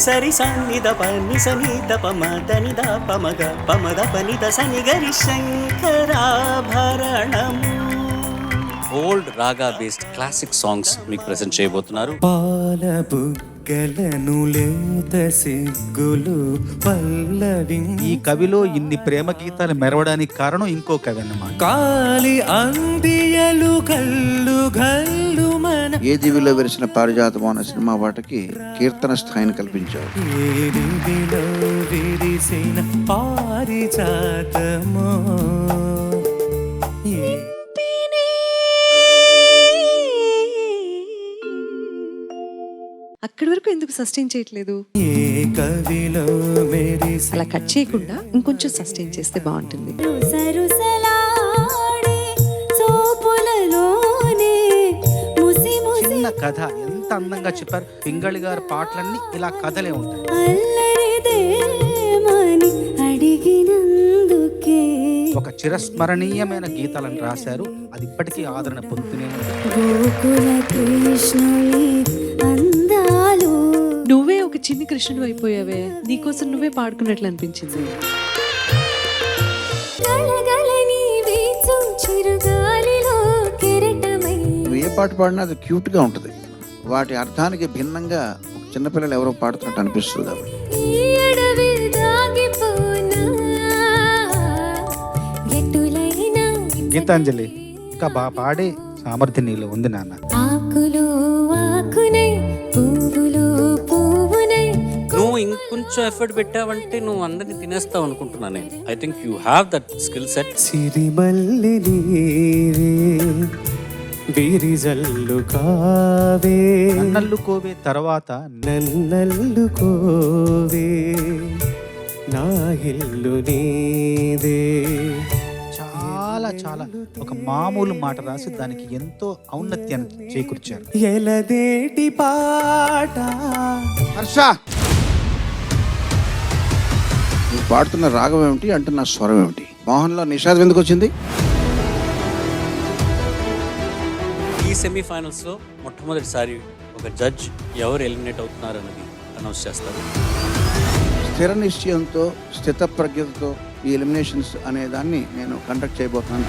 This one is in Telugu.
సరి సన్నిద పని సనిద పమదని ద పమగ పమద పనిద సని గరి శంకరాభరణము. ఓల్డ్ రాగా బేస్డ్ క్లాసిక్ సాంగ్స్ మీకు ప్రెజెంట్ చేయబోతున్నారు. పాల బుగ్గలను లేత సిగ్గులు పల్లవి. ఈ కవిలో ఇన్ని ప్రేమ గీతాలు మెరవడానికి కారణం ఇంకో కవి అన్నమాట. కాలి అందియలు గల్లు గల్లు మన ఏ దివిలో వెలిసిన పారిజాతము అన్న సినిమా వాటికి కీర్తన స్థాయిని కల్పించారు. ఏదిలో విరిసిన పారిజాతమో అక్కడి వరకు ఎందుకు సస్టైన్ చేయట్లేదు? ఏ కవిలో మెరిసి అలా కట్ చేయకుండా ఇంకొంచెం సస్టైన్ చేస్తే బాగుంటుంది. చిన్న కథ ఎంత అందంగా చెప్పారు. పింగళి గారి పాటలన్నీ ఇలా కథలే ఉంటాయి. ఒక చిరస్మరణీయమైన గీతాలను రాశారు. అది ఇప్పటికీ ఆదరణ పొందుతూనే ఉంది. నువ్వే ఒక చిన్ని కృష్ణుడు అయిపోయావే, నీకోసం నువ్వే పాడుకున్నట్లు అనిపించింది. నువ్వు ఏ పాట పాడినా అది క్యూట్ గా ఉంటుంది. వాటి అర్థానికి భిన్నంగా చిన్నపిల్లలు ఎవరో పాడుతున్నట్టు అనిపిస్తుంది. కాబట్టి గీతాంజలి ఇంకా బాగా పాడే సామర్థ్యం నీలో ఉంది నాన్న. నువ్వు ఇంకొంచెం ఎఫర్ట్ పెట్టావంటే నువ్వు అందరినీ తినేస్తావు అనుకుంటున్నాను నేను. I think you have that skill set. సిరిమల్లి విరిజల్లు కావే నన్నల్లు కోవే తర్వాత నన్నల్లు కోవే నా ఇల్లు నీదే. చాలా చాలా ఒక మామూలు మాట రాసి దానికి ఎంతో ఔన్నత్యాన్ని చేకూర్చారు. ఎలదేటి పాట హర్ష, నువ్వు పాడుతున్న రాగం ఏమిటి, అంటున్న స్వరం ఏమిటి? మోహన్లో నిషాదం ఎందుకు వచ్చింది? ఈ సెమీఫైనల్స్లో మొట్టమొదటిసారి ఒక జడ్జ్ ఎవరు ఎలిమినేట్ అవుతున్నారు అన్నది అనౌన్స్ చేస్తారు. స్థిర నిశ్చయంతో స్థిత ప్రజ్ఞతతో ఈ ఎలిమినేషన్స్ అనే దాన్ని నేను కండక్ట్ చేయబోతున్నాను.